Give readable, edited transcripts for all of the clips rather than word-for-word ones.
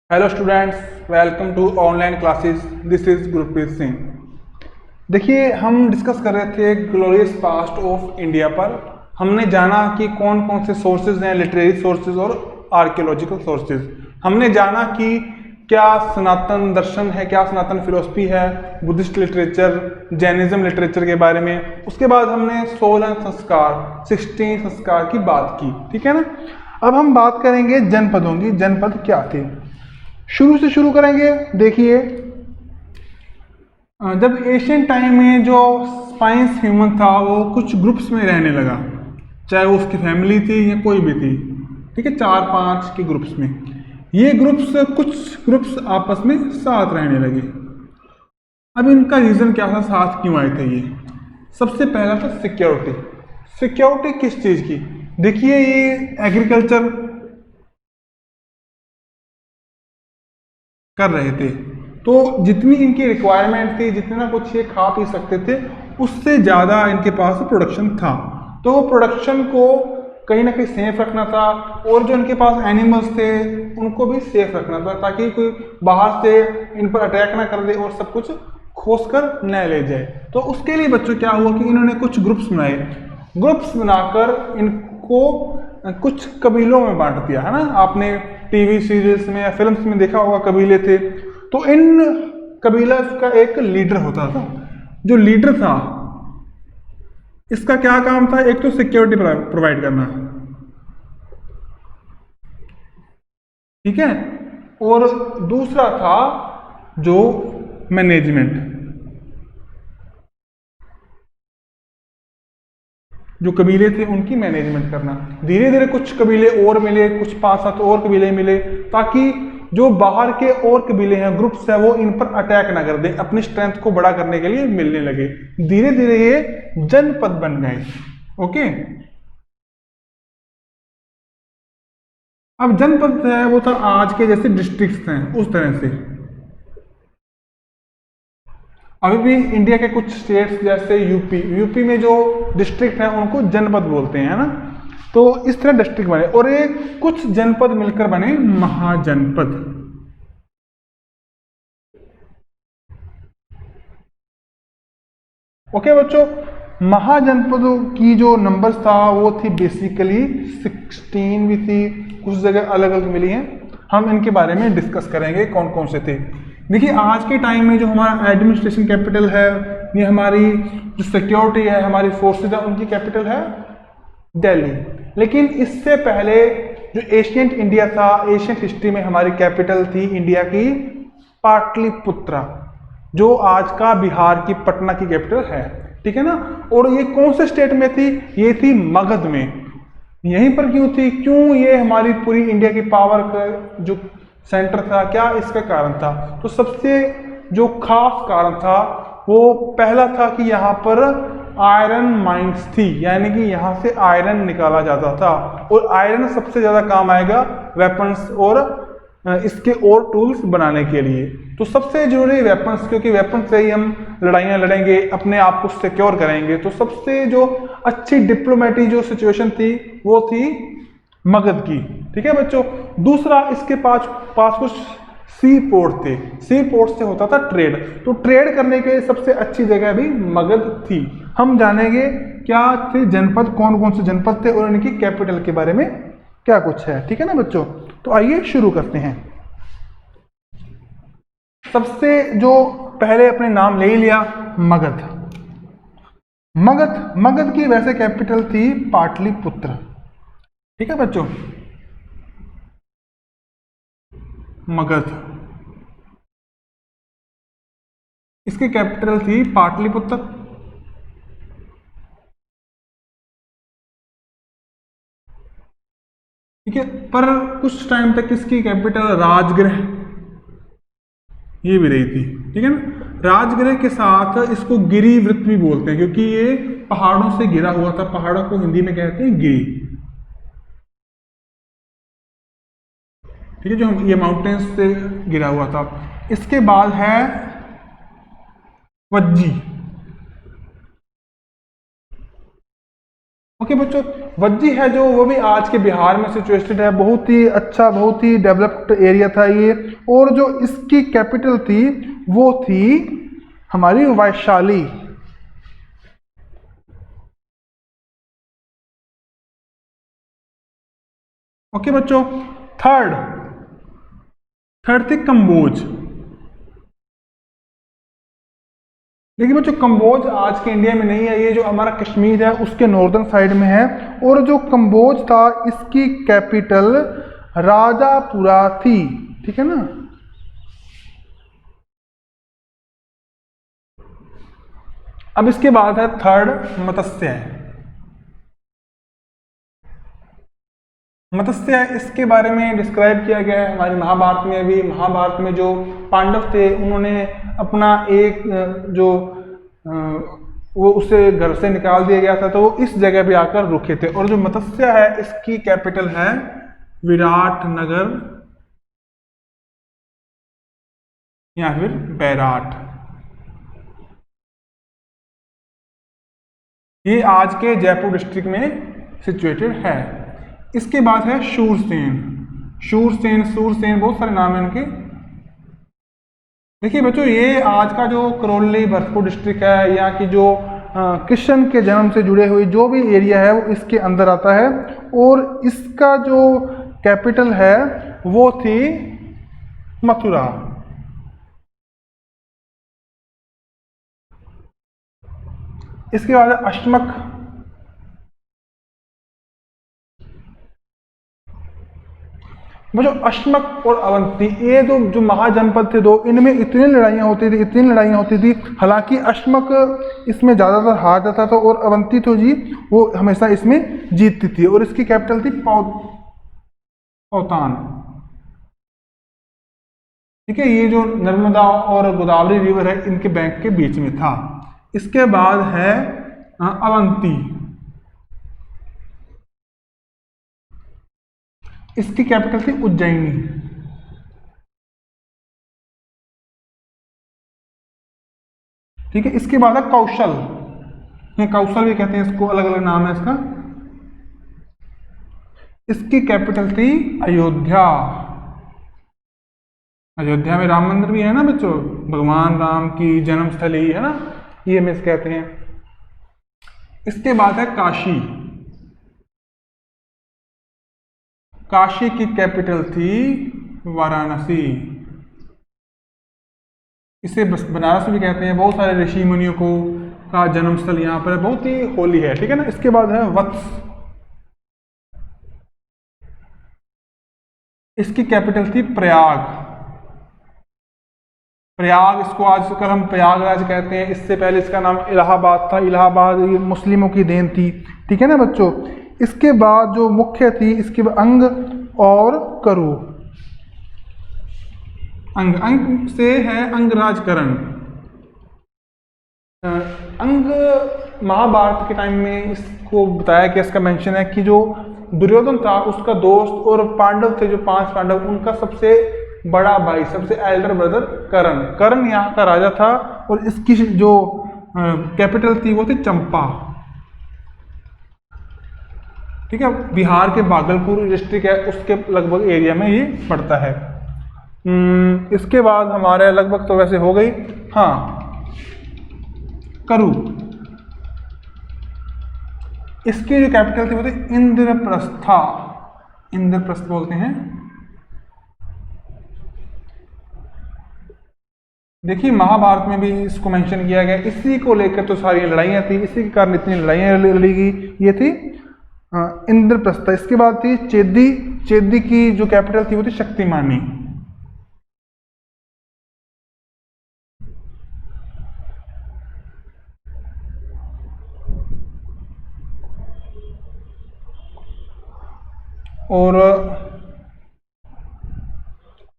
Hello students, welcome to online classes. This is Gurpreet Singh. देखिए, हम discuss कर रहे थे ग्लोरियस पास्ट ऑफ इंडिया पर। हमने जाना कि कौन कौन से सोर्सेज हैं, लिटरेरी सोर्सेज और आर्कियोलॉजिकल सोर्सेज। हमने जाना कि क्या सनातन दर्शन है, क्या सनातन फिलोसफी है, बुद्धिस्ट लिटरेचर, जैनिज्म लिटरेचर के बारे में। उसके बाद हमने 16 संस्कार, 16 संस्कार की बात की। ठीक है ना। अब हम बात करेंगे जनपदों की। जनपद क्या थे, शुरू से शुरू करेंगे। देखिए, जब एशियन टाइम में जो स्पाइंस ह्यूमन था वो कुछ ग्रुप्स में रहने लगा, चाहे वो उसकी फैमिली थी या कोई भी थी। ठीक है, 4-5 के ग्रुप्स में। ये ग्रुप्स, कुछ ग्रुप्स आपस में साथ रहने लगे। अब इनका रीजन क्या था, साथ क्यों आए थे ये? सबसे पहला था सिक्योरिटी। सिक्योरिटी किस चीज की? देखिए, ये एग्रीकल्चर कर रहे थे, तो जितनी इनकी रिक्वायरमेंट थी, जितना कुछ ये खा पी सकते थे, उससे ज़्यादा इनके पास प्रोडक्शन था। तो प्रोडक्शन को कहीं ना कहीं सेफ रखना था, और जो इनके पास एनिमल्स थे उनको भी सेफ रखना था, ताकि कोई बाहर से इन पर अटैक ना कर दे और सब कुछ खोस कर न ले जाए। तो उसके लिए बच्चों क्या हुआ कि इन्होंने कुछ ग्रुप्स बनाए। ग्रुप्स बनाकर इनको कुछ कबीलों में बांट दिया, है ना। आपने टीवी सीरियल्स में या फिल्म्स में देखा होगा, कबीले थे। तो इन कबीला का एक लीडर होता था। जो लीडर था, इसका क्या काम था? एक तो सिक्योरिटी प्रोवाइड करना, ठीक है, और दूसरा था जो मैनेजमेंट। जो कबीले थे उनकी मैनेजमेंट करना। धीरे धीरे कुछ कबीले और मिले, कुछ 5-7 और कबीले मिले, ताकि जो बाहर के और कबीले हैं, ग्रुप्स हैं, वो इन पर अटैक ना कर दे, अपनी स्ट्रेंथ को बड़ा करने के लिए मिलने लगे। धीरे धीरे ये जनपद बन गए। ओके। अब जनपद है वो था आज के जैसे डिस्ट्रिक्ट्स हैं उस तरह से। अभी भी इंडिया के कुछ स्टेट्स जैसे यूपी में जो डिस्ट्रिक्ट हैं उनको जनपद बोलते हैं, है ना। तो इस तरह डिस्ट्रिक्ट बने, और ये कुछ जनपद मिलकर बने महाजनपद। ओके बच्चों, महाजनपदों की जो नंबर्स था वो थी बेसिकली 16 भी थी, कुछ जगह अलग अलग मिली हैं। हम इनके बारे में डिस्कस करेंगे कौन कौन से थे। देखिए, आज के टाइम में जो हमारा एडमिनिस्ट्रेशन कैपिटल है, ये हमारी जो सिक्योरिटी है, हमारी फोर्सेज है, उनकी कैपिटल है दिल्ली। लेकिन इससे पहले जो एशियंट इंडिया था, एशियंट हिस्ट्री में हमारी कैपिटल थी इंडिया की पाटलिपुत्रा, जो आज का बिहार की पटना की कैपिटल है। ठीक है ना। और ये कौन से स्टेट में थी? ये थी मगध में। यहीं पर क्यों थी? क्यों ये हमारी पूरी इंडिया की पावर का जो सेंटर था, क्या इसका कारण था? तो सबसे जो खास कारण था वो पहला था कि यहाँ पर आयरन माइंस थी, यानी कि यहाँ से आयरन निकाला जाता था, और आयरन सबसे ज्यादा काम आएगा वेपन्स और इसके और टूल्स बनाने के लिए। तो सबसे जरूरी वेपन्स, क्योंकि वेपन से ही हम लड़ाइयाँ लड़ेंगे, अपने आप को सिक्योर करेंगे। तो सबसे जो अच्छी डिप्लोमेटिक जो सिचुएशन थी वो थी मगध की। ठीक है बच्चों। दूसरा, इसके पास पास कुछ सी पोर्ट थे। सी पोर्ट से होता था ट्रेड, तो ट्रेड करने के लिए सबसे अच्छी जगह भी मगध थी। हम जानेंगे क्या थे जनपद, कौन कौन से जनपद थे, और इनकी कैपिटल के बारे में क्या कुछ है। ठीक है ना बच्चों। तो आइए शुरू करते हैं। सबसे जो पहले अपने नाम ले ही लिया, मगध। मगध मगध की वैसे कैपिटल थी पाटलिपुत्र। ठीक है बच्चों, मगध, इसकी कैपिटल थी पाटलिपुत्र। ठीक है, पर कुछ टाइम तक इसकी कैपिटल राजगृह ये भी रही थी। ठीक है ना। राजगृह के साथ इसको गिरिवृत्त भी बोलते हैं, क्योंकि ये पहाड़ों से घिरा हुआ था। पहाड़ों को हिंदी में कहते हैं गिरी। ठीक है, जो ये माउंटेन्स से घिरा हुआ था। इसके बाद है वज्जी। ओके बच्चों, वज्जी है जो, वो भी आज के बिहार में सिचुएटेड है। बहुत ही अच्छा, बहुत ही डेवलप्ड एरिया था ये। और जो इसकी कैपिटल थी वो थी हमारी वैशाली। ओके बच्चों, थर्ड थी कंबोज। देखिए बच्चों, कंबोज आज के इंडिया में नहीं है, ये जो हमारा कश्मीर है उसके नॉर्दर्न साइड में है। और जो कंबोज था इसकी कैपिटल राजापुरा थी, ठीक है ना। अब इसके बाद है थर्ड मत्स्य। मत्स्य, इसके बारे में डिस्क्राइब किया गया है हमारे महाभारत में भी। महाभारत में जो पांडव थे उन्होंने अपना एक जो वो उसे घर से निकाल दिया गया था, तो वो इस जगह पे आकर रुके थे। और जो मत्स्य है इसकी कैपिटल है विराटनगर या फिर बैराट। ये आज के जयपुर डिस्ट्रिक्ट में सिचुएटेड है। इसके बाद है शूरसेन। सूरसेन बहुत सारे नाम है इनके। देखिए बच्चों, ये आज का जो करौली भरतपुर डिस्ट्रिक्ट है, यहाँ की जो कृष्ण के जन्म से जुड़े हुए जो भी एरिया है वो इसके अंदर आता है। और इसका जो कैपिटल है वो थी मथुरा। इसके बाद अश्मक। अश्मक और अवंती, ये दो जो महाजनपद थे दो, इनमें इतनी लड़ाइयाँ होती थी। हालांकि अश्मक इसमें ज़्यादातर हार जाता था और अवंती तो जी वो हमेशा इसमें जीतती थी। और इसकी कैपिटल थी पौतान। ठीक है, ये जो नर्मदा और गोदावरी रिवर है इनके बैंक के बीच में था। इसके बाद है अवंती। इसकी कैपिटल थी उज्जैनी। ठीक है, इसके बाद है कौशल। कौशल भी कहते हैं इसको, अलग अलग नाम है इसका। इसकी कैपिटल थी अयोध्या। अयोध्या में राम मंदिर भी है ना बच्चों, भगवान राम की जन्मस्थली है ना, ये हम इस कहते हैं। इसके बाद है काशी। काशी की कैपिटल थी वाराणसी। इसे बनारस भी कहते हैं। बहुत सारे ऋषि मुनियों को का जन्मस्थल यहाँ पर है, बहुत ही होली है। ठीक है ना। इसके बाद है वत्स। इसकी कैपिटल थी प्रयाग। इसको आजकल हम प्रयागराज कहते हैं। इससे पहले इसका नाम इलाहाबाद था। इलाहाबाद ये मुस्लिमों की देन थी। ठीक है ना बच्चों। इसके बाद जो मुख्य थी, इसके बाद अंग और करु। अंग से है अंगराजकरण। अंग महाभारत के टाइम में इसको बताया कि इसका मेंशन है कि जो दुर्योधन था उसका दोस्त और पांडव थे जो 5 पांडव, उनका सबसे बड़ा भाई, सबसे एल्डर ब्रदर कर्ण यहाँ का राजा था। और इसकी जो कैपिटल थी वो थी चंपा। ठीक है, बिहार के भागलपुर डिस्ट्रिक्ट है उसके लगभग एरिया में ये पड़ता है। इसके बाद हमारे लगभग तो वैसे हो गई। हाँ, करु। इसकी जो कैपिटल थी वो थी इंद्रप्रस्था। इंद्रप्रस्थ बोलते हैं। देखिए महाभारत में भी इसको मेंशन किया गया। इसी को लेकर तो सारी लड़ाइयाँ थी, इसी के कारण इतनी लड़ाइयाँ लड़ी गई। ये थी इंद्रप्रस्थ। इसके बाद थी चेदी। चेदी की जो कैपिटल थी वो थी शक्तिमानी। और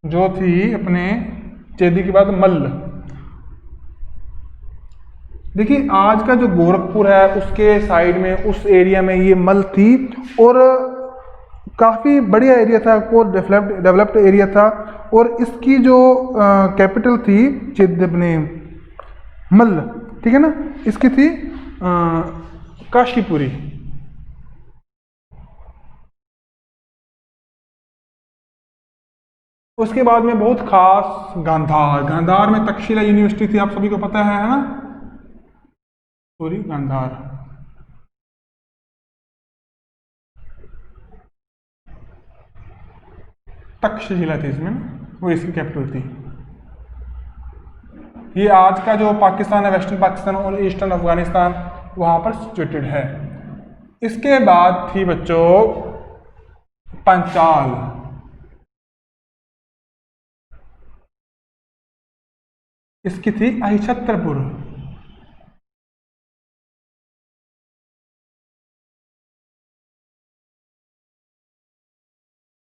जो थी अपने चेदी के बाद मल्ल। देखिए आज का जो गोरखपुर है उसके साइड में, उस एरिया में ये मल्ल थी। और काफ़ी बढ़िया एरिया था, को डेवलप्ड एरिया था। और इसकी जो कैपिटल थी चेद अपने मल्ल, ठीक है ना, इसकी थी काशीपुरी। उसके बाद में बहुत खास गांधार। गांधार में तक्षशिला यूनिवर्सिटी थी, आप सभी को पता है ना, सॉरी गांधार। तक्षशिला थी इसमें, वो इसकी कैपिटल थी। ये आज का जो पाकिस्तान है, वेस्टर्न पाकिस्तान और ईस्टर्न अफगानिस्तान, वहां पर सिचुएटेड है। इसके बाद थी बच्चों पंचाल। इसकी थी अहिछत्रपुर।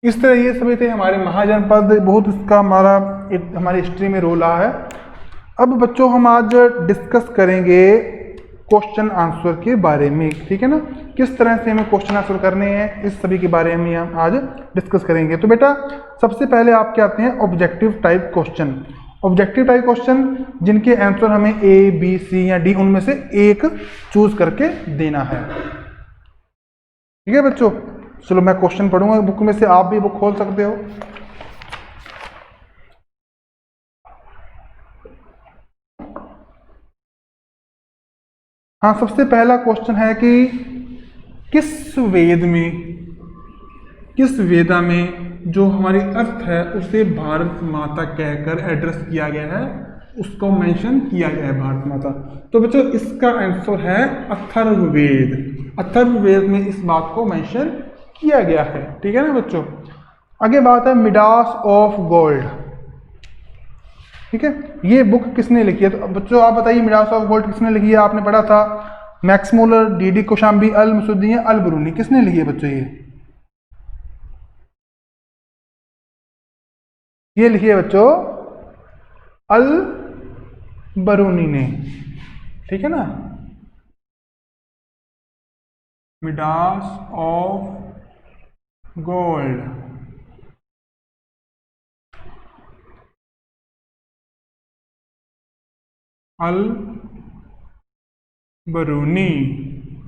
इस तरह ये सभी थे हमारे महाजनपद। बहुत इसका हमारी हिस्ट्री में रोल रहा है। अब बच्चों हम आज डिस्कस करेंगे क्वेश्चन आंसर के बारे में, ठीक है ना, किस तरह से हमें क्वेश्चन आंसर करने हैं, इस सभी के बारे में हम आज डिस्कस करेंगे। तो बेटा सबसे पहले आपके आते हैं objective type question. Objective type question जिनके आंसर हमें ए बी सी या डी उनमें से एक चूज करके देना है, ठीक है बच्चों। चलो मैं क्वेश्चन पढ़ूंगा बुक में से, आप भी बुक खोल सकते हो। हाँ, सबसे पहला क्वेश्चन है कि किस वेदा में जो हमारी अर्थ है उसे भारत माता कहकर एड्रेस किया गया है, उसको मेंशन किया गया है भारत माता। तो बच्चों इसका आंसर है अथर्ववेद। अथर्ववेद में इस बात को मेंशन किया गया है, ठीक है ना बच्चों। आगे बात है मिडास ऑफ गोल्ड, ठीक है। ये बुक किसने लिखी है? तो बच्चों आप बताइए मिडास ऑफ गोल्ड किसने लिखी है? आपने पढ़ा था मैक्स मुलर, डी कोशाम्बी, अल मसूदी या अल बरूनी, किसने लिखी है बच्चों? ये लिखी है बच्चों अल बरूनी ने, ठीक है ना। Midas of gold, Al Biruni,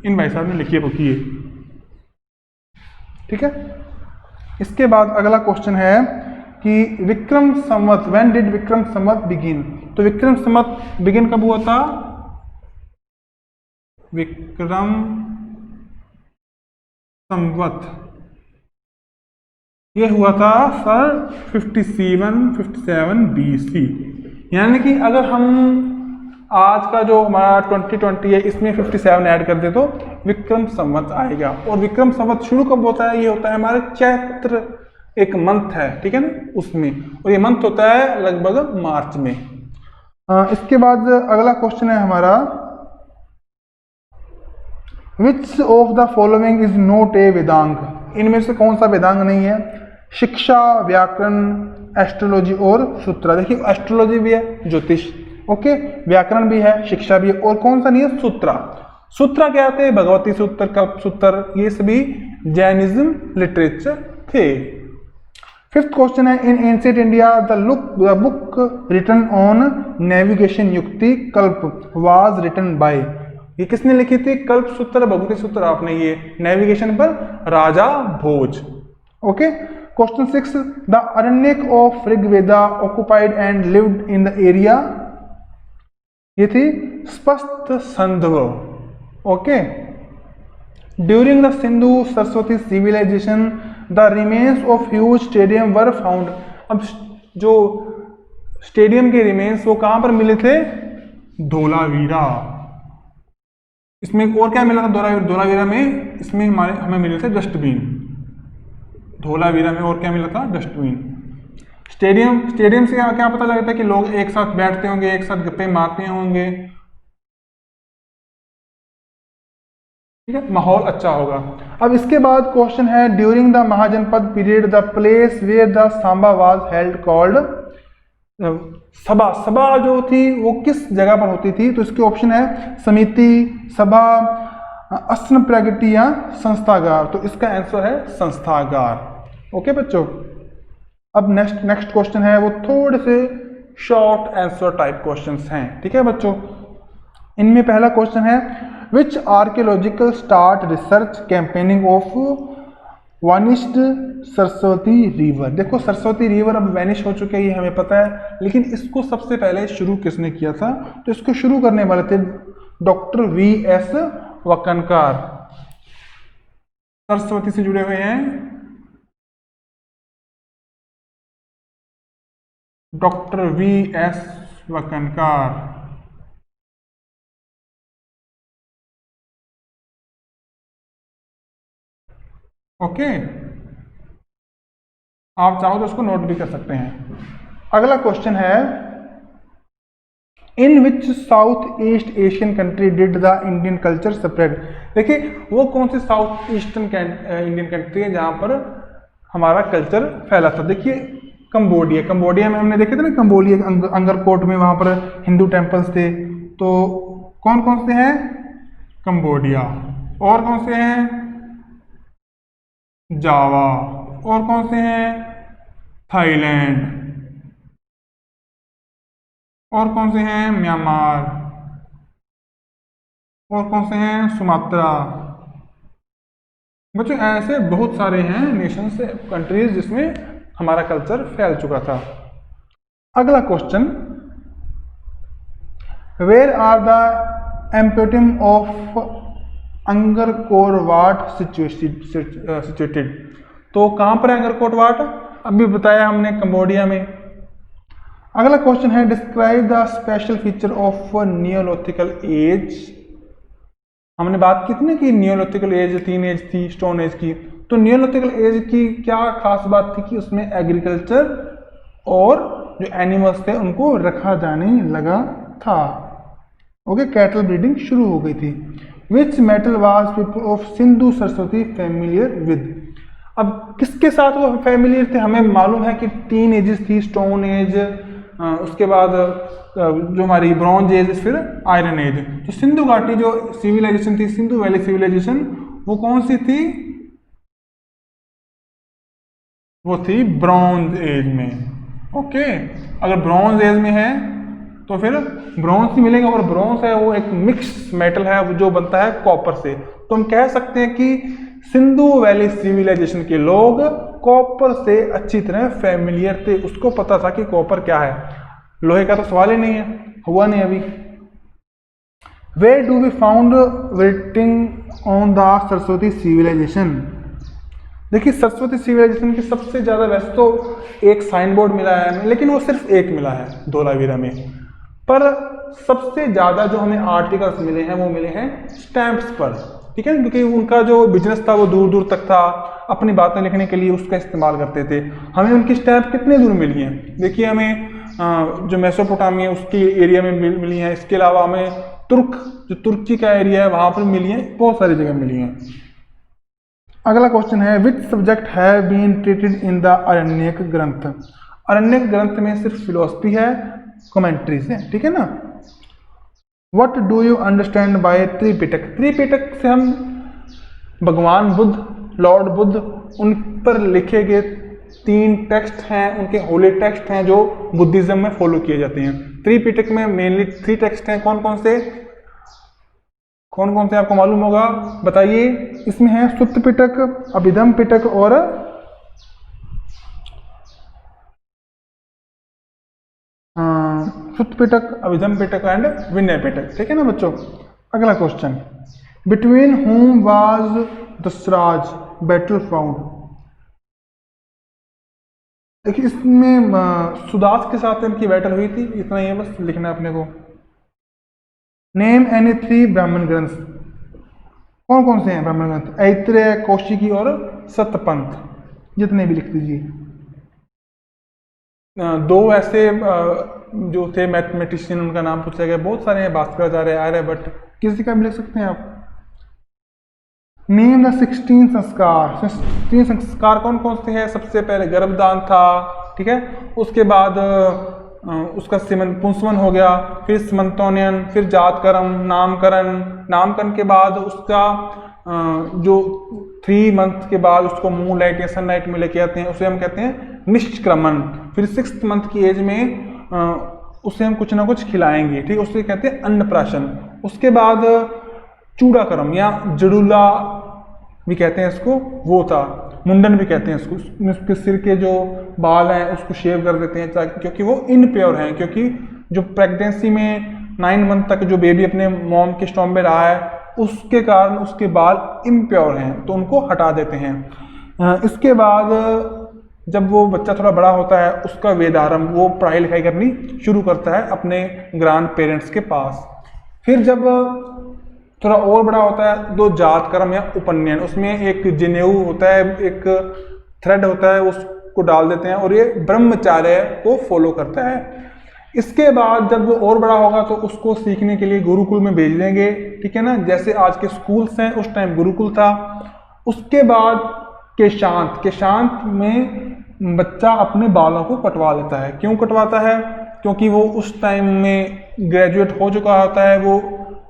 इन भाई साहब ने लिखी है बुक ये, ठीक है। इसके बाद अगला क्वेश्चन है कि Vikram Samvat, when did Vikram Samvat begin? तो विक्रम संवत बिगिन कब हुआ था? विक्रम संवत ये हुआ था सर 57 BC। यानी कि अगर हम आज का जो हमारा 2020 है इसमें 57 ऐड कर दे तो विक्रम संवत आएगा। और विक्रम संवत शुरू कब होता है? ये होता है हमारे चैत्र, एक मंथ है, ठीक है ना, उसमें, और ये मंथ होता है लगभग मार्च में। इसके बाद अगला क्वेश्चन है हमारा which of the following is not a Vedang? इनमें से कौन सा वेदांग नहीं है? शिक्षा, व्याकरण, एस्ट्रोलॉजी और सूत्र। देखिए एस्ट्रोलॉजी भी है, ज्योतिष, ओके, व्याकरण भी है, शिक्षा भी है, और कौन सा नहीं है? सूत्रा। सूत्रा क्या थे? भगवती सूत्र, कल्प सूत्र, ये सभी जैनिज्म लिटरेचर थे। फिफ्थ क्वेश्चन है in ancient India the book written on navigation Yukti Kalpa was written by? ये किसने लिखी थी? कल्प सूत्र, भगवती सूत्र आपने ये नेविगेशन पर Raja Bhoj, okay. Question 6 the Aranyak of Rigveda occupied and lived in the area? ये थी स्पष्ट संधव, okay. During the Sindhu Saraswati civilisation the remains of huge stadium were found? अब जो स्टेडियम के रिमेन्स वो कहां पर मिले थे? धोलावीरा। इसमें और क्या मिला था? धोलावीरा में इसमें हमें मिले थे डस्टबिन। धोलावीरा में और क्या मिला था? डस्टबिन। स्टेडियम से क्या पता लगता है कि लोग एक साथ बैठते होंगे, एक साथ गप्पे मारते होंगे, ठीक है, माहौल अच्छा होगा। अब इसके बाद क्वेश्चन है during the Mahajanapada period the place where the सांबा वाज हेल्ड कॉल्ड? सभा जो थी वो किस जगह पर होती थी? तो इसके ऑप्शन है समिति, सभा, अस्न प्रगति या संस्थागार। तो इसका आंसर है संस्थागार, ओके बच्चों। अब नेक्स्ट क्वेश्चन है वो थोड़े से शॉर्ट आंसर टाइप क्वेश्चंस हैं, ठीक है बच्चों। इनमें पहला क्वेश्चन है which archaeological start research campaigning of vanished Saraswati river. देखो सरस्वती रिवर अब वैनिश हो चुके हैं, ये हमें पता है, लेकिन इसको सबसे पहले शुरू किसने किया था? तो इसको शुरू करने वाले थे डॉक्टर वी.एस. वकनकार। सरस्वती से जुड़े हुए हैं डॉक्टर वी.एस. वकनकार। ओके, आप चाहो तो उसको नोट भी कर सकते हैं। अगला क्वेश्चन है, in which south east Asian country did the Indian culture spread. देखिए वो कौन सी साउथ ईस्टर्न इंडियन कंट्री है जहां पर हमारा कल्चर फैला था? देखिए कंबोडिया। कंबोडिया में हमने देखे थे ना, कंबोडिया अंगरकोट में वहां पर हिंदू टेम्पल्स थे। तो कौन कौन से हैं? कंबोडिया। और कौन से हैं? जावा। और कौन से हैं? थाईलैंड। और कौन से हैं? म्यांमार। और कौन से हैं? सुमात्रा। बच्चों ऐसे बहुत सारे हैं नेशंस, कंट्रीज जिसमें हमारा कल्चर फैल चुका था। अगला क्वेश्चन, वेयर आर द एम्पोटिम ऑफ अंगरकोट सिचुएटेड। तो कहां पर है अंगरकोट वाट? अभी बताया हमने, कंबोडिया में। अगला क्वेश्चन है, describe the special feature of neolithical age. हमने बात की थी ना कि नियोलिथिकल एज 3 एज थी, स्टोन एज की। तो नियोलिथिकल एज की क्या खास बात थी कि उसमें एग्रीकल्चर और जो एनिमल्स थे उनको रखा जाने लगा था। ओके, कैटल ब्रीडिंग शुरू हो गई थी। Which metal was people of Sindhu Saraswati familiar with. अब किसके साथ वो फेमिलियर थे? हमें मालूम है कि 3 एजेस थी, स्टोन एज, उसके बाद जो हमारी ब्रॉन्ज एज, फिर आयरन एज। तो सिंधु घाटी जो सिविलाइजेशन थी, सिंधु वैली सिविलाइजेशन, वो कौन सी थी? वो थी ब्रॉन्ज एज में। ओके, अगर ब्रॉन्ज एज में है तो फिर ब्रॉन्ज ही मिलेगा, और ब्रॉन्ज है वो एक मिक्स मेटल है जो बनता है कॉपर से। तो हम कह सकते हैं कि सिंधु वैली सिविलाइजेशन के लोग कॉपर से अच्छी तरह फेमिलियर थे, उसको पता था कि कॉपर क्या है। लोहे का तो सवाल ही नहीं है, हुआ नहीं अभी। Where do we found writing on the Saraswati civilisation. देखिए सरस्वती सिविलाइजेशन की सबसे ज्यादा, वैसे तो एक साइन बोर्ड मिला है हमें, लेकिन वो सिर्फ एक मिला है धोलावीरा में, पर सबसे ज्यादा जो हमें आर्टिकल्स मिले हैं वो मिले हैं स्टैंप्स पर। ठीक है, क्योंकि उनका जो बिजनेस था वो दूर दूर तक था, अपनी बातें लिखने के लिए उसका इस्तेमाल करते थे। हमें उनकी स्टैंप कितने दूर मिली हैं? देखिए हमें जो मेसोपोटामिया उसकी एरिया में मिली है, इसके अलावा हमें जो तुर्की का एरिया है वहां पर मिली है, बहुत सारी जगह मिली है। अगला क्वेश्चन है, which subject have been treated in the Aranyak granth. Aranyak ग्रंथ में सिर्फ फिलोसफी है, कमेंट्रीज है, ठीक है ना। What do you understand by Tripitaka. Tripitaka से हम भगवान बुद्ध, लॉर्ड बुद्ध, उन पर लिखे गए 3 टेक्स्ट हैं, उनके होली टेक्स्ट हैं जो बुद्धिज्म में फॉलो किए जाते हैं। त्रिपिटक में मेनली 3 टेक्स्ट हैं। कौन कौन से आपको मालूम होगा, बताइए। इसमें है सुत्त पिटक, अभिधम पिटक और सुत्त पिटक, अभिधम पिटक एंड विनय पिटक, ठीक है ना बच्चों। अगला question, between whom was Dasharaj battle found. देखिए इसमें सुदास के साथ इनकी बैटल हुई थी, इतना ही है बस लिखना है अपने को। नेम एनी 3 ब्राह्मण ग्रंथ। कौन कौन से हैं ब्राह्मण ग्रंथ? ऐत्रेय, कौशिकी और सतपंथ, जितने भी लिख दीजिए। 2 ऐसे जो थे मैथमेटिशियन, उनका नाम पूछा गया, बहुत सारे हैं, भास्कराचार्य, आर्यभट्ट, किसी का भी लिख सकते हैं आप। नेम द 16 संस्कार। 16 संस्कार कौन कौन से हैं? सबसे पहले गर्भदान था, ठीक है, उसके बाद उसका पुंसवन हो गया, फिर स्मंतोनयन, फिर जातकर्म, नामकरण के बाद उसका जो 3 मंथ के बाद उसको मून लाइट या सनलाइट में लेके आते हैं, उसे हम कहते हैं निष्क्रमण। फिर 6th मंथ की एज में उसे हम कुछ ना कुछ खिलाएंगे, ठीक, उसे कहते हैं अन्नप्राशन। उसके बाद चूड़ाकर्म या जड़ूला भी कहते हैं इसको, वो था। मुंडन भी कहते हैं इसको, उसके सिर के जो बाल हैं उसको शेव कर देते हैं क्योंकि वो इनप्योर हैं, क्योंकि जो प्रेगनेंसी में 9 मंथ तक जो बेबी अपने मॉम के स्टोम में रहा है उसके कारण उसके बाल इम्प्योर हैं, तो उनको हटा देते हैं। इसके बाद जब वो बच्चा थोड़ा बड़ा होता है उसका वेदारंभ, वो पढ़ाई लिखाई करनी शुरू करता है अपने ग्रैंड पेरेंट्स के पास। फिर जब थोड़ा और बड़ा होता है तो जात कर्म या उपनयन, उसमें एक जनेऊ होता है, एक थ्रेड होता है, उसको डाल देते हैं और ये ब्रह्मचार्य को फॉलो करता है। इसके बाद जब वो और बड़ा होगा तो उसको सीखने के लिए गुरुकुल में भेज देंगे, ठीक है ना, जैसे आज के स्कूल्स हैं उस टाइम गुरुकुल था। उसके बाद केशांत में बच्चा अपने बालों को कटवा लेता है। क्यों कटवाता है? क्योंकि वो उस टाइम में ग्रेजुएट हो चुका होता है, वो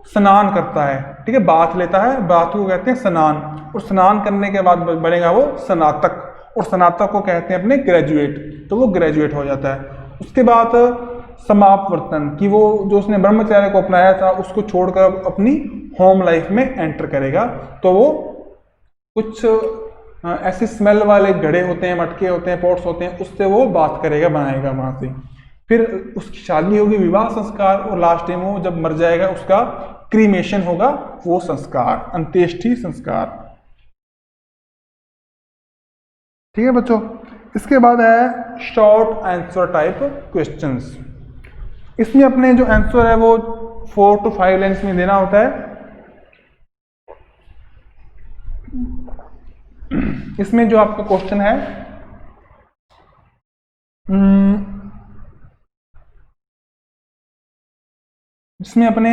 स्नान करता है, ठीक है, बाथ लेता है, बाथ को कहते हैं स्नान, और स्नान करने के बाद बनेगा वो स्नातक, और स्नातक को कहते हैं अपने ग्रेजुएट, तो वो ग्रेजुएट हो जाता है। उसके बाद समापवर्तन कि वो जो उसने ब्रह्मचर्य को अपनाया था उसको छोड़कर अपनी होम लाइफ में एंटर करेगा, तो वो कुछ ऐसे स्मेल वाले घड़े होते हैं, मटके होते हैं, पॉट्स होते हैं, उससे वो बात करेगा, बनाएगा वहां से। फिर उसकी शादी होगी, विवाह संस्कार, और लास्ट टाइम वो जब मर जाएगा उसका क्रीमेशन होगा, वो संस्कार, अंत्येष्टि संस्कार। ठीक है बच्चों। इसके बाद है शॉर्ट आंसर टाइप क्वेश्चंस। इसमें अपने जो आंसर है वो 4 to 5 लाइन्स में देना होता है। इसमें जो आपका क्वेश्चन है जिसमें अपने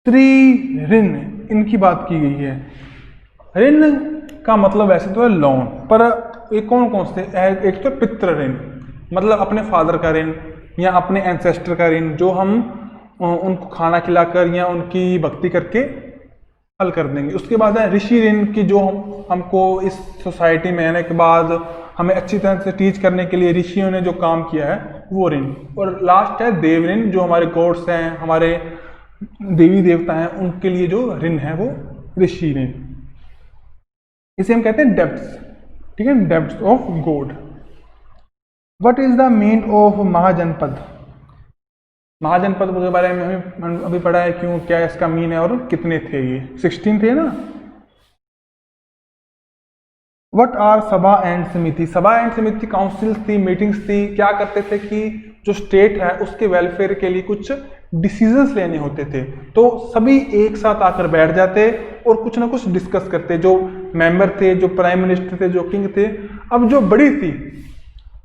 ऋण इनकी बात की गई है। ऋण का मतलब वैसे तो है लोन, पर ये कौन कौन से? एक तो पितृ ऋण, मतलब अपने फादर का ऋण या अपने एंसेस्टर का ऋण, जो हम उनको खाना खिलाकर या उनकी भक्ति करके हल कर देंगे। उसके बाद है ऋषि ऋण की, जो हमको इस सोसाइटी में आने के बाद हमें अच्छी तरह से टीच करने के लिए ऋषियों ने जो काम किया है वो ऋण। और लास्ट है देव ऋण, जो हमारे गॉड्स हैं, हमारे देवी देवता हैं, उनके लिए जो ऋण है वो ऋषि ऋण। इसे हम कहते हैं डेब्ट्स, ठीक है, debts of god. What is the mean of Mahajanapada? Mahajanapada के बारे में अभी पढ़ा है, क्यों, क्या इसका मीन है और कितने थे ये? 16 थे ना। व्हाट आर सभा एंड समिति? सभा एंड समिति काउंसिल्स थी, मीटिंग्स थी, क्या करते थे कि जो स्टेट है उसके वेलफेयर के लिए कुछ डिसीजंस लेने होते थे, तो सभी एक साथ आकर बैठ जाते और कुछ ना कुछ डिस्कस करते। जो मेंबर थे, जो प्राइम मिनिस्टर थे, जो किंग थे। अब जो बड़ी थी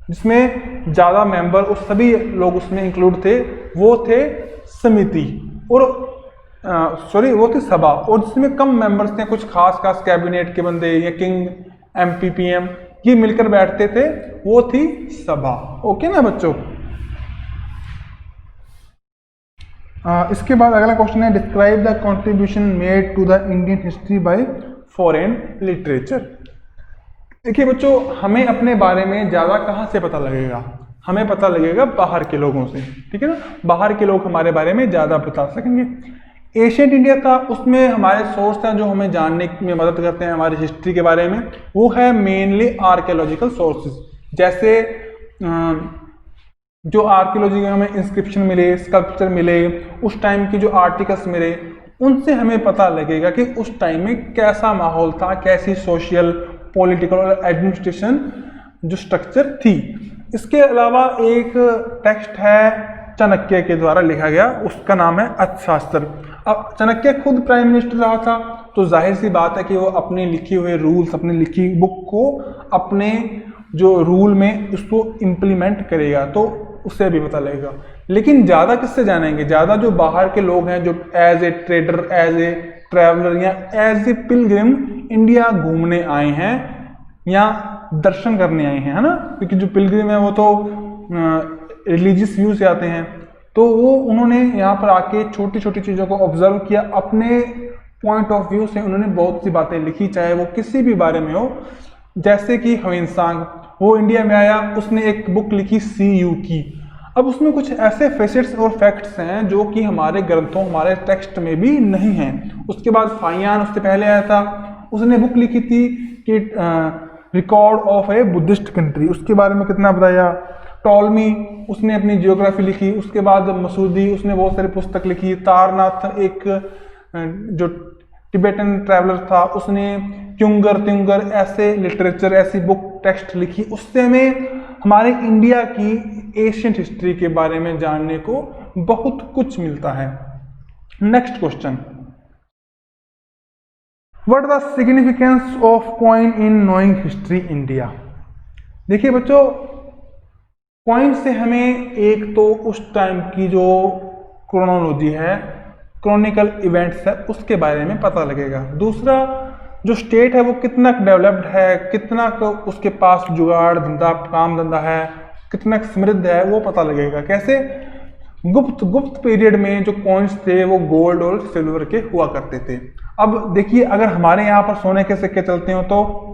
जिसमें ज़्यादा मेंबर और सभी लोग उसमें इंक्लूड थे, वो थे समिति, और वो थी सभा। और जिसमें कम मेंबर्स थे, कुछ खास कैबिनेट के बंदे या किंग, MP, PM, ये मिलकर बैठते थे, वो थी सभा। ओके ना बच्चों। इसके बाद अगला क्वेश्चन है describe the contribution made to the Indian history by foreign literature. देखिए बच्चों, हमें अपने बारे में ज़्यादा कहाँ से पता लगेगा? हमें पता लगेगा बाहर के लोगों से, ठीक है ना। बाहर के लोग हमारे बारे में ज़्यादा बता सकेंगे। एशियंट इंडिया था, उसमें हमारे सोर्स हैं जो हमें जानने में मदद करते हैं हमारी हिस्ट्री के बारे में, वो है मेनली आर्कियोलॉजिकल सोर्सेज। जैसे जो आर्कियोलॉजी के हमें इंस्क्रिप्शन मिले, स्कल्पचर मिले, उस टाइम की जो आर्टिकल्स मिले, उनसे हमें पता लगेगा कि उस टाइम में कैसा माहौल था, कैसी सोशल, पॉलिटिकल और एडमिनिस्ट्रेशन जो स्ट्रक्चर थी। इसके अलावा एक टेक्स्ट है चाणक्य के द्वारा लिखा गया, उसका नाम है अर्थशास्त्र। अब चाणक्य खुद प्राइम मिनिस्टर रहा था, तो जाहिर सी बात है कि वो अपने लिखे हुए रूल्स, अपनी लिखी बुक को अपने जो रूल में उसको इम्प्लीमेंट करेगा, तो उससे भी पता लगेगा। लेकिन ज़्यादा किससे जानेंगे? ज़्यादा जो बाहर के लोग हैं, जो as a trader, as a traveller या एज ए पिलग्रिम इंडिया घूमने आए हैं या दर्शन करने आए हैं, है ना। क्योंकि जो पिलग्रिम है वो तो रिलीजियस व्यू से आते हैं, तो वो उन्होंने यहाँ पर आके छोटी छोटी चीज़ों को ऑब्जर्व किया, अपने पॉइंट ऑफ व्यू से उन्होंने बहुत सी बातें लिखी, चाहे वो किसी भी बारे में हो। जैसे कि ह्वेनसांग, वो इंडिया में आया, उसने एक बुक लिखी CU की। अब उसमें कुछ ऐसे फेसेट्स और फैक्ट्स हैं जो कि हमारे ग्रंथों, हमारे टेक्स्ट में भी नहीं हैं। उसके बाद फाइयान उससे पहले आया था, उसने बुक लिखी थी कि record of A Buddhist country, उसके बारे में कितना बताया। टॉलमी उसने अपनी जियोग्राफी लिखी। उसके बाद मसूदी उसने बहुत सारी पुस्तक लिखी। तारनाथ एक जो टिबेटन ट्रैवलर था उसने त्युंगर ऐसे लिटरेचर ऐसी बुक टेक्स्ट लिखी। उससे हमें हमारे इंडिया की एशियन हिस्ट्री के बारे में जानने को बहुत कुछ मिलता है। Next question, what the significance of coin in knowing history India. देखिए बच्चों, कॉइन से हमें एक तो उस टाइम की जो क्रोनोलॉजी है, क्रॉनिकल इवेंट्स है, उसके बारे में पता लगेगा। दूसरा, जो स्टेट है वो कितना डेवलप्ड है, कितना उसके पास जुगाड़ धंधा काम धंधा है, कितना समृद्ध है, वो पता लगेगा। कैसे? गुप्त पीरियड में जो कॉइन्स थे वो गोल्ड और सिल्वर के हुआ करते थे। अब देखिए, अगर हमारे यहाँ पर सोने के सिक्के चलते हो तो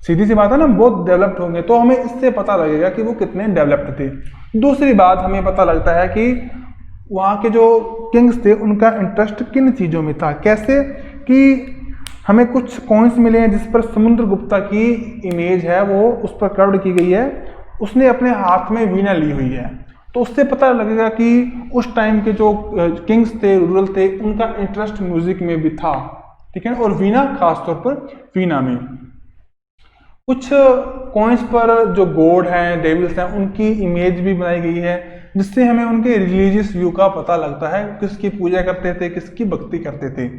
सीधी सी बात है ना, बहुत डेवलप्ड होंगे, तो हमें इससे पता लगेगा कि वो कितने डेवलप्ड थे। दूसरी बात, हमें पता लगता है कि वहाँ के जो किंग्स थे उनका इंटरेस्ट किन चीज़ों में था। कैसे कि हमें कुछ कॉइन्स मिले हैं जिस पर समुद्रगुप्ता की इमेज है, वो उस पर कर्व की गई है, उसने अपने हाथ में वीणा ली हुई है, तो उससे पता लगेगा कि उस टाइम के जो किंग्स थे, रूरल थे, उनका इंटरेस्ट म्यूजिक में भी था। ठीक है, और वीणा खासतौर पर वीणा में। कुछ कॉइन्स पर जो गॉड हैं, डेविल्स हैं, उनकी इमेज भी बनाई गई है, जिससे हमें उनके रिलीजियस व्यू का पता लगता है, किसकी पूजा करते थे, किसकी भक्ति करते थे।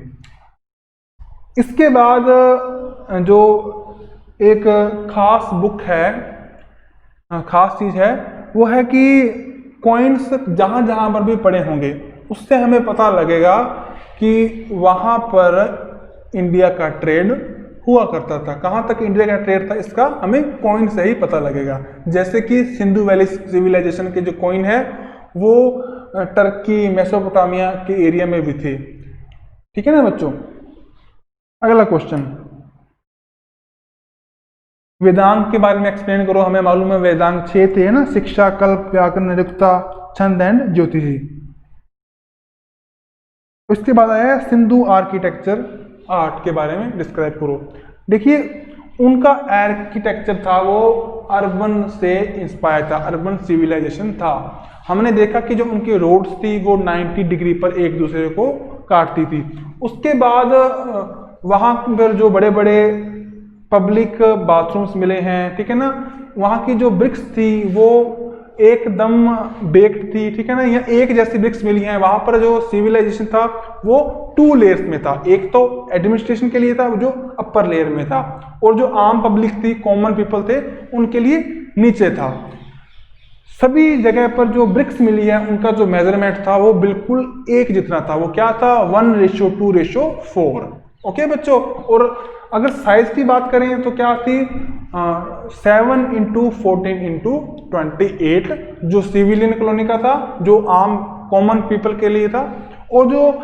इसके बाद जो एक खास बुक है, खास चीज है, वो है कि कॉइन्स जहां जहां पर भी पड़े होंगे उससे हमें पता लगेगा कि वहां पर इंडिया का ट्रेड हुआ करता था। कहां तक इंडिया का ट्रेड था, इसका हमें कॉइन से ही पता लगेगा। जैसे कि सिंधु वैली सिविलाइजेशन के जो कॉइन है वो टर्की, मेसोपोटामिया के एरिया में भी थे। ठीक है ना बच्चों। अगला क्वेश्चन, वेदांग के बारे में एक्सप्लेन करो। हमें मालूम है वेदांग 6 थे ना, शिक्षा, कल्प, व्याकरण, निरुक्ता, छंद एंड ज्योतिषी। उसके बाद आया सिंधु आर्किटेक्चर, आर्ट के बारे में डिस्क्राइब करो। देखिए, उनका आर्किटेक्चर था वो अर्बन से इंस्पायर था, अर्बन सिविलाइजेशन था। हमने देखा कि जो उनकी रोड्स थी वो 90 डिग्री पर एक दूसरे को काटती थी। उसके बाद वहाँ पर जो बड़े बड़े पब्लिक बाथरूम्स मिले हैं, ठीक है ना, वहाँ की जो ब्रिक्स थी वो एकदम बेक्ड थी। ठीक है ना, यहाँ एक जैसी ब्रिक्स मिली हैं। वहाँ पर जो सिविलाइजेशन था वो 2 लेयर्स में था। एक तो एडमिनिस्ट्रेशन के लिए था जो अपर लेयर में था, और जो आम पब्लिक थी, कॉमन पीपल थे, उनके लिए नीचे था। सभी जगह पर जो ब्रिक्स मिली है उनका जो मेजरमेंट था वो बिल्कुल एक जितना था। वो क्या था? 1:2:4। ओके बच्चों। और अगर साइज की बात करें तो क्या थी? 7:14:28 जो सिविलियन कॉलोनी का था, जो आम कॉमन पीपल के लिए था। और जो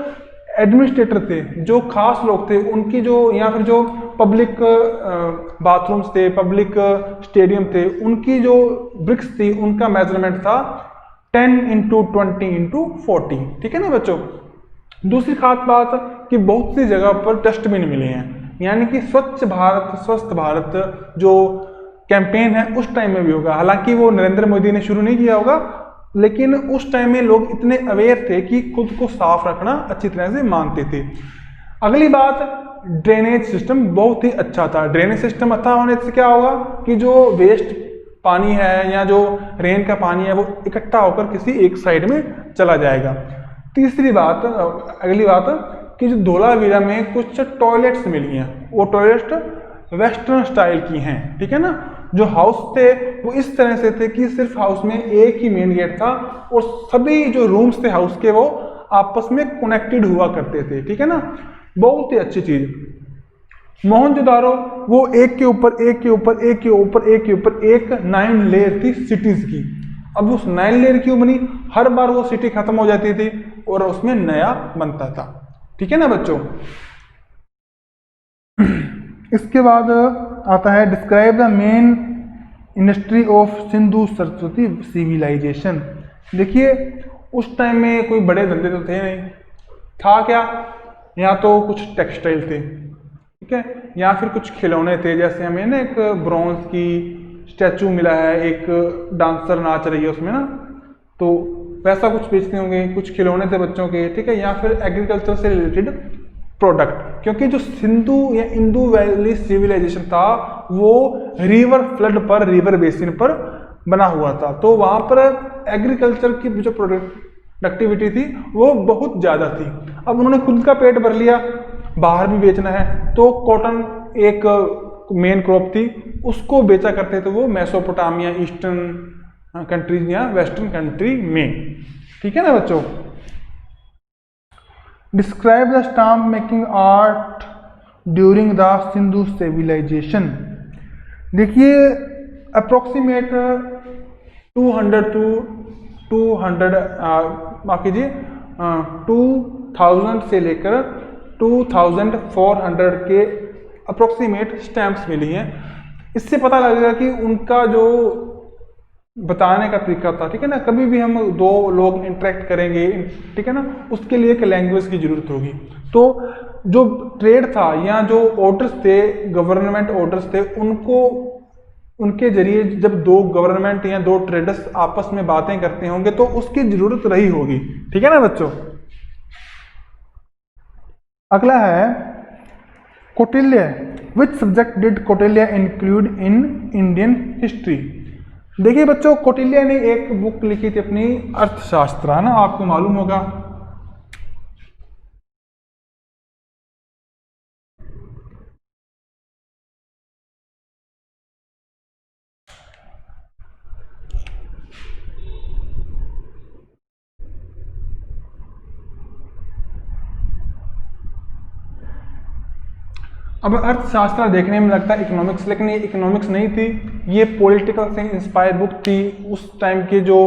एडमिनिस्ट्रेटर थे, जो खास लोग थे, उनकी जो या फिर जो पब्लिक बाथरूम्स थे, पब्लिक स्टेडियम थे, उनकी जो ब्रिक्स थी उनका मेजरमेंट था 10:20:40। ठीक है ना बच्चों। दूसरी खास बात कि बहुत सी जगह पर डस्टबिन मिले हैं, यानी कि स्वच्छ भारत स्वस्थ भारत जो कैंपेन है उस टाइम में भी होगा। हालांकि वो नरेंद्र मोदी ने शुरू नहीं किया होगा, लेकिन उस टाइम में लोग इतने अवेयर थे कि खुद को साफ रखना अच्छी तरह से मानते थे। अगली बात, ड्रेनेज सिस्टम बहुत ही अच्छा था। ड्रेनेज सिस्टम अच्छा होने से क्या होगा कि जो वेस्ट पानी है या जो रेन का पानी है वो इकट्ठा होकर किसी एक साइड में चला जाएगा। तीसरी बात, अगली बात कि जो धोलावीरा में कुछ टॉयलेट्स मिली हैं, वो टॉयलेट वेस्टर्न स्टाइल की हैं। ठीक है ना। जो हाउस थे वो इस तरह से थे कि सिर्फ हाउस में एक ही मेन गेट था और सभी जो रूम्स थे हाउस के वो आपस में कनेक्टेड हुआ करते थे। ठीक है ना, बहुत ही अच्छी चीज। मोहनजोदारो वो एक के ऊपर एक के ऊपर एक के ऊपर एक के ऊपर एक 9 लेयर थी सिटीज की। अब उस 9 लेयर क्यों बनी? हर बार वो सिटी खत्म हो जाती थी और उसमें नया बनता था। ठीक है ना बच्चों। इसके बाद आता है describe the main industry of Sindhu Saraswati civilisation. देखिए, उस टाइम में कोई बड़े धंधे तो थे नहीं, था क्या? या तो कुछ टेक्सटाइल थे, ठीक है, या फिर कुछ खिलौने थे, जैसे हमें ना एक ब्रॉन्ज की स्टैचू मिला है, एक डांसर नाच रही है उसमें ना, तो वैसा कुछ बेचते होंगे, कुछ खिलौने थे बच्चों के, ठीक है, या फिर एग्रीकल्चर से रिलेटेड प्रोडक्ट, क्योंकि जो सिंधु या इंडो वैली सिविलाइजेशन था वो रिवर फ्लड पर, रिवर बेसिन पर बना हुआ था, तो वहां पर एग्रीकल्चर की जो प्रोडक्टिविटी थी वो बहुत ज़्यादा थी। अब उन्होंने खुद का पेट भर लिया, बाहर भी बेचना है, तो कॉटन एक मेन क्रॉप थी, उसको बेचा करते थे वो मेसोपोटामिया, ईस्टर्न कंट्रीज या वेस्टर्न कंट्री में, ठीक है ना बच्चों। Describe the stamp making art during the Sindhu civilization. देखिए अप्रोक्सीमेट 200 टू 200 माफ कीजिए 2000 से लेकर 2400 के अप्रोक्सीमेट स्टैम्प्स मिली हैं। इससे पता लगेगा कि उनका जो बताने का तरीका था, ठीक है ना, कभी भी हम दो लोग इंटरेक्ट करेंगे, ठीक है ना, उसके लिए एक लैंग्वेज की जरूरत होगी। तो जो ट्रेड था या जो ऑर्डर्स थे, गवर्नमेंट ऑर्डर्स थे, उनको उनके जरिए जब दो गवर्नमेंट या दो ट्रेडर्स आपस में बातें करते होंगे तो उसकी जरूरत रही होगी, ठीक है ना बच्चों। अगला है Kautilya. Which subject did Kautilya include in Indian history. देखिए बच्चों, कौटिल्य ने एक बुक लिखी थी अपनी अर्थशास्त्र, है ना, आपको मालूम होगा। अब अर्थशास्त्र देखने में लगता है इकोनॉमिक्स, लेकिन ये इकोनॉमिक्स नहीं थी, ये पॉलिटिकल से इंस्पायर बुक थी। उस टाइम की जो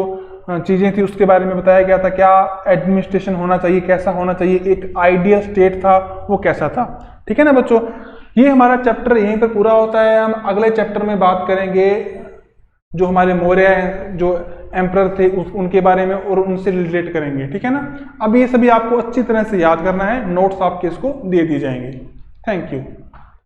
चीज़ें थी उसके बारे में बताया गया था, क्या एडमिनिस्ट्रेशन होना चाहिए, कैसा होना चाहिए, एक आइडियल स्टेट था वो कैसा था, ठीक है ना बच्चों। ये हमारा चैप्टर यहीं पर पूरा होता है। हम अगले चैप्टर में बात करेंगे जो हमारे मौर्य जो एम्परर थे उनके बारे में और उनसे रिलेट करेंगे, ठीक है ना। अब ये सभी आपको अच्छी तरह से याद करना है, नोट्स आपके इसको दे दिए जाएंगे। Thank you.